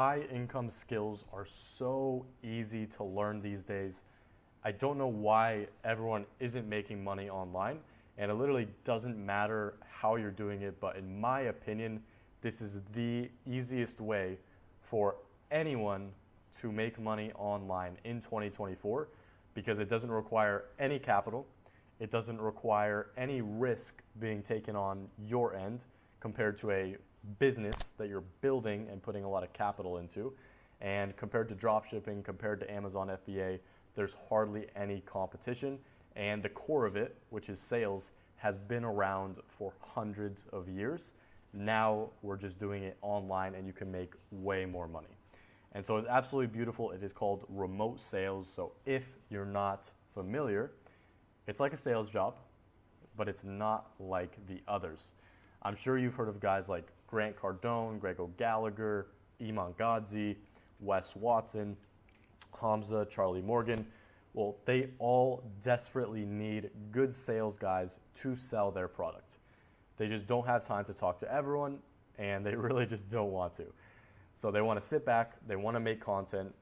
high income skills are so easy to learn these days. I don't know why everyone isn't making money online, and it literally doesn't matter how you're doing it, but in my opinion, this is the easiest way for anyone to make money online in 2024 because it doesn't require any capital. It doesn't require any risk being taken on your end compared to a business that you're building and putting a lot of capital into. And compared to dropshipping, compared to Amazon FBA, there's hardly any competition. And the core of it, which is sales, has been around for hundreds of years. Now we're just doing it online and you can make way more money. And so it's absolutely beautiful. It is called remote sales. So if you're not familiar, it's like a sales job, but it's not like the others. I'm sure you've heard of guys like Grant Cardone, Greg O'Gallagher, Iman Gadzhi, Wes Watson, Hamza, Charlie Morgan. Well, they all desperately need good sales guys to sell their product. They just don't have time to talk to everyone, and they really just don't want to. So they want to sit back, they want to make content,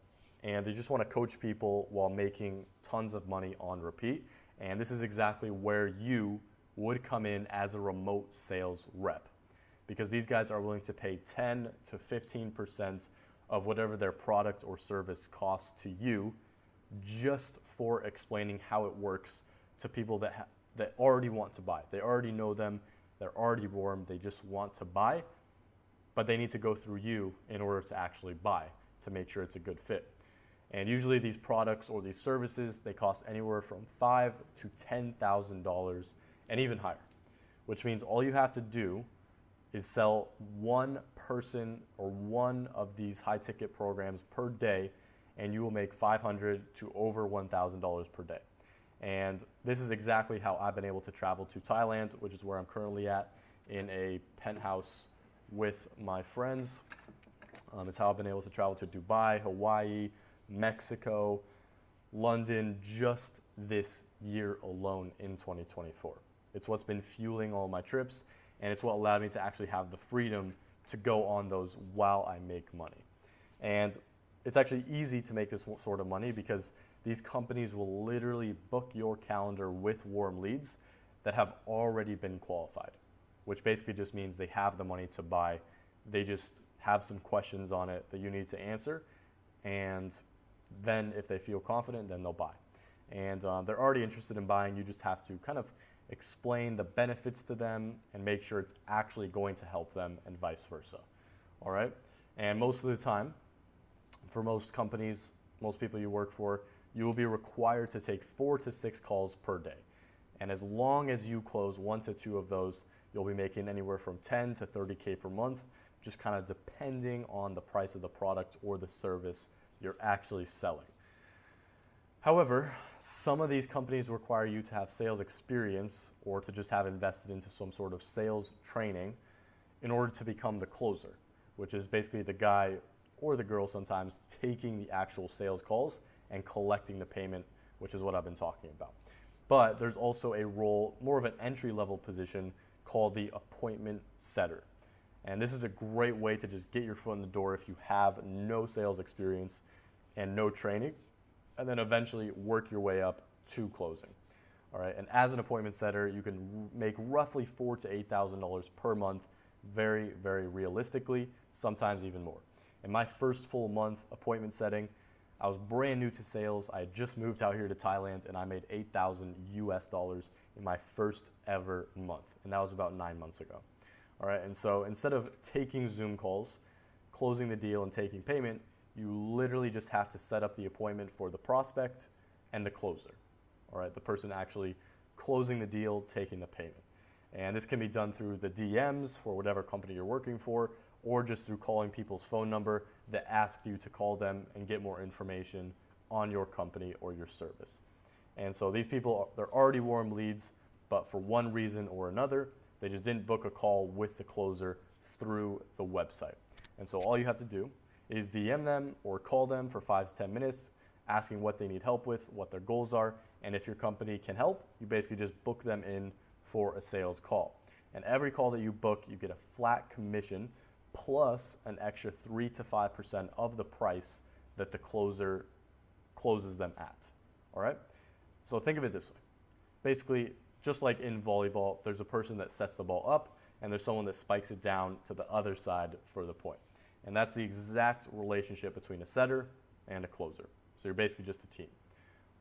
and they just want to coach people while making tons of money on repeat. And this is exactly where you would come in as a remote sales rep, because these guys are willing to pay 10 to 15% of whatever their product or service costs to you just for explaining how it works to people that already want to buy. They already know them, they're already warm, they just want to buy, but they need to go through you in order to actually buy to make sure it's a good fit. And usually these products or these services, they cost anywhere from $5,000 to $10,000 and even higher, which means all you have to do is sell one person or one of these high ticket programs per day, and you will make $500 to over $1,000 per day. And this is exactly how I've been able to travel to Thailand, which is where I'm currently at, in a penthouse with my friends. It's how I've been able to travel to Dubai, Hawaii, Mexico, London, just this year alone in 2024. It's what's been fueling all my trips, and it's what allowed me to actually have the freedom to go on those while I make money. And it's actually easy to make this sort of money because these companies will literally book your calendar with warm leads that have already been qualified, which basically just means they have the money to buy. They just have some questions on it that you need to answer, and then if they feel confident, then they'll buy. And they're already interested in buying. You just have to kind of explain the benefits to them and make sure it's actually going to help them and vice versa. All right? And most of the time, for most companies, most people you work for, you will be required to take 4 to 6 calls per day. And as long as you close 1 to 2 of those, you'll be making anywhere from 10 to 30K per month, just kind of depending on the price of the product or the service you're actually selling. However, some of these companies require you to have sales experience or to just have invested into some sort of sales training in order to become the closer, which is basically the guy or the girl sometimes taking the actual sales calls and collecting the payment, which is what I've been talking about. But there's also a role, more of an entry-level position, called the appointment setter. And this is a great way to just get your foot in the door if you have no sales experience and no training, and then eventually work your way up to closing. All right, and as an appointment setter, you can make roughly $4,000 to $8,000 per month, very, very realistically, sometimes even more. In my first full month appointment setting, I was brand new to sales. I had just moved out here to Thailand, and I made $8,000 US in my first ever month, and that was about 9 months ago. All right, and so instead of taking Zoom calls, closing the deal, and taking payment, you literally just have to set up the appointment for the prospect and the closer. All right, the person actually closing the deal, taking the payment. And this can be done through the DMs for whatever company you're working for, or just through calling people's phone number that asked you to call them and get more information on your company or your service. And so these people, they're already warm leads, but for one reason or another, they just didn't book a call with the closer through the website. And so all you have to do is DM them or call them for 5 to 10 minutes, asking what they need help with, what their goals are, and if your company can help, you basically just book them in for a sales call. And every call that you book, you get a flat commission plus an extra 3 to 5% of the price that the closer closes them at. All right? So think of it this way. Basically, just like in volleyball, there's a person that sets the ball up and there's someone that spikes it down to the other side for the point. And that's the exact relationship between a setter and a closer. So you're basically just a team.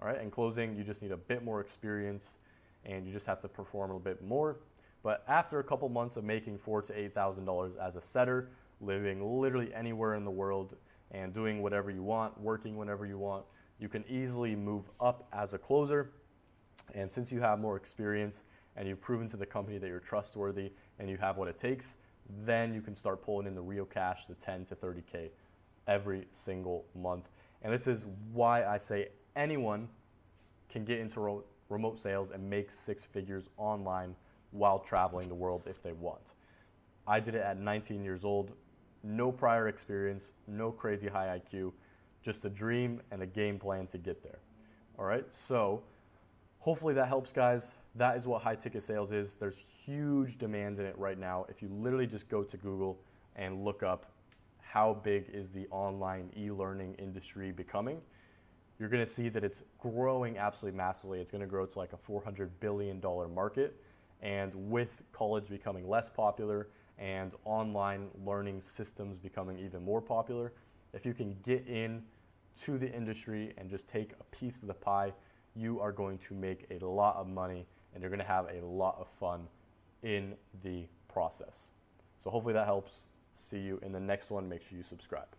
All right? In closing, you just need a bit more experience and you just have to perform a bit more. But after a couple months of making $4,000 to $8,000 as a setter, living literally anywhere in the world and doing whatever you want, working whenever you want, you can easily move up as a closer. And since you have more experience and you've proven to the company that you're trustworthy and you have what it takes, then you can start pulling in the real cash, the 10 to 30K every single month. And this is why I say anyone can get into remote sales and make 6 figures online while traveling the world if they want. I did it at 19 years old, no prior experience, no crazy high IQ, just a dream and a game plan to get there. All right, so hopefully that helps, guys. That is what high ticket sales is. There's huge demand in it right now. If you literally just go to Google and look up how big is the online e-learning industry becoming, you're going to see that it's growing absolutely massively. It's going to grow to like a $400 billion market. And with college becoming less popular and online learning systems becoming even more popular, if you can get in to the industry and just take a piece of the pie, you are going to make a lot of money and you're going to have a lot of fun in the process. So hopefully that helps. See you in the next one. Make sure you subscribe.